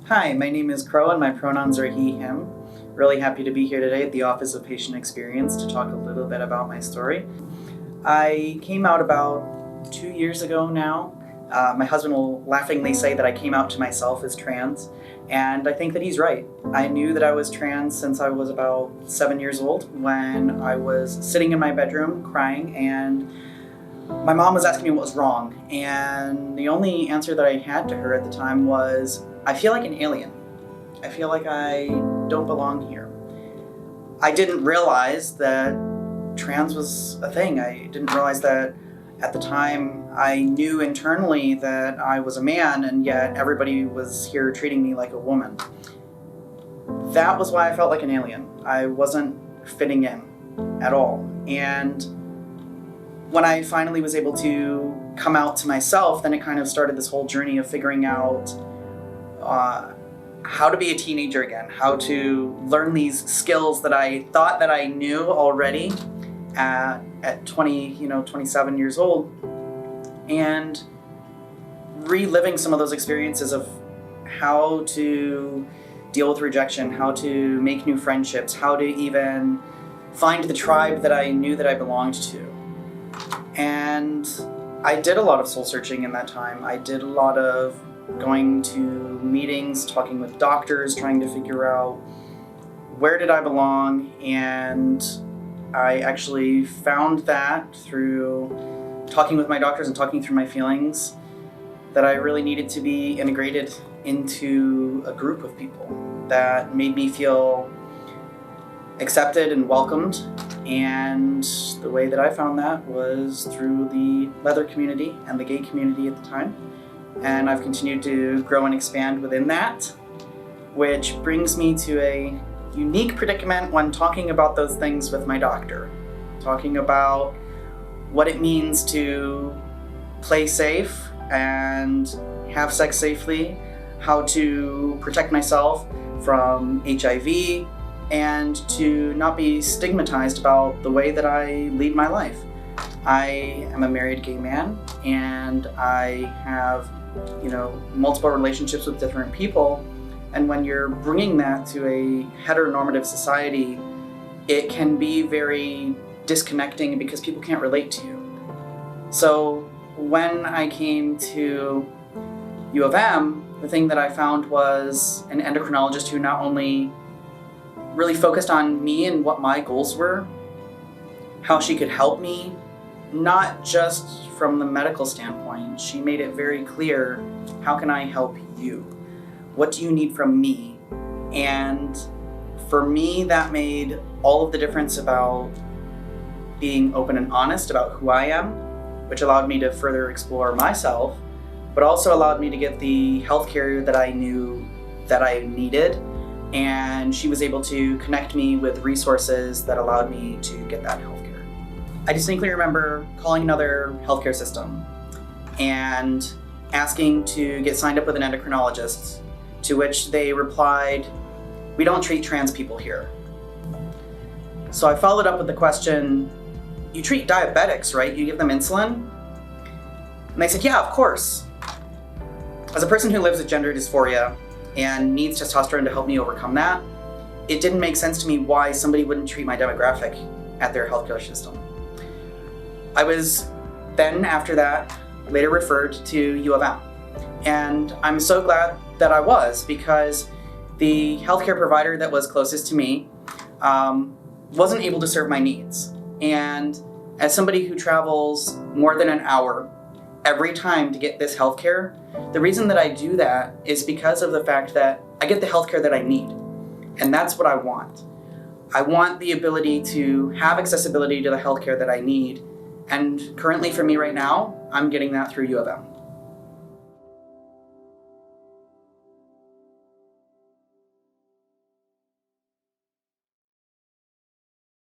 Hi, my name is Crow and my pronouns are he, him. Really happy to be here today at the Office of Patient Experience to talk a little bit about my story. I came out about 2 years ago now. My husband will laughingly say that I came out to myself as trans, and I think that he's right. I knew that I was trans since I was about 7 years old when I was sitting in my bedroom crying and my mom was asking me what was wrong, and the only answer that I had to her at the time was, I feel like an alien. I feel like I don't belong here. I didn't realize that trans was a thing. I didn't realize that at the time. I knew internally that I was a man, and yet everybody was here treating me like a woman. That was why I felt like an alien. I wasn't fitting in at all. And when I finally was able to come out to myself, then it kind of started this whole journey of figuring out how to be a teenager again, how to learn these skills that I thought that I knew already at 27 years old, and reliving some of those experiences of how to deal with rejection, how to make new friendships, how to even find the tribe that I knew that I belonged to. And I did a lot of soul searching in that time. I did a lot of going to meetings, talking with doctors, trying to figure out where did I belong. And I actually found that through talking with my doctors and talking through my feelings that I really needed to be integrated into a group of people that made me feel accepted and welcomed. And the way that I found that was through the leather community and the gay community at the time. And I've continued to grow and expand within that, which brings me to a unique predicament when talking about those things with my doctor. Talking about what it means to play safe and have sex safely, how to protect myself from HIV, and to not be stigmatized about the way that I lead my life. I am a married gay man, and I have, multiple relationships with different people. And when you're bringing that to a heteronormative society, it can be very disconnecting because people can't relate to you. So when I came to U of M, the thing that I found was an endocrinologist who not only really focused on me and what my goals were, how she could help me, not just from the medical standpoint. She made it very clear, how can I help you? What do you need from me? And for me, that made all of the difference about being open and honest about who I am, which allowed me to further explore myself, but also allowed me to get the healthcare that I knew that I needed. And she was able to connect me with resources that allowed me to get that healthcare. I distinctly remember calling another healthcare system and asking to get signed up with an endocrinologist, to which they replied, "We don't treat trans people here." So I followed up with the question, "You treat diabetics, right? You give them insulin?" And they said, "Yeah, of course." As a person who lives with gender dysphoria and needs testosterone to help me overcome that, it didn't make sense to me why somebody wouldn't treat my demographic at their healthcare system. I was then, after that, later referred to U of M. And I'm so glad that I was, because the healthcare provider that was closest to me wasn't able to serve my needs. And as somebody who travels more than an hour every time to get this healthcare, the reason that I do that is because of the fact that I get the healthcare that I need. And that's what I want. I want the ability to have accessibility to the healthcare that I need. And currently for me right now, I'm getting that through U of M.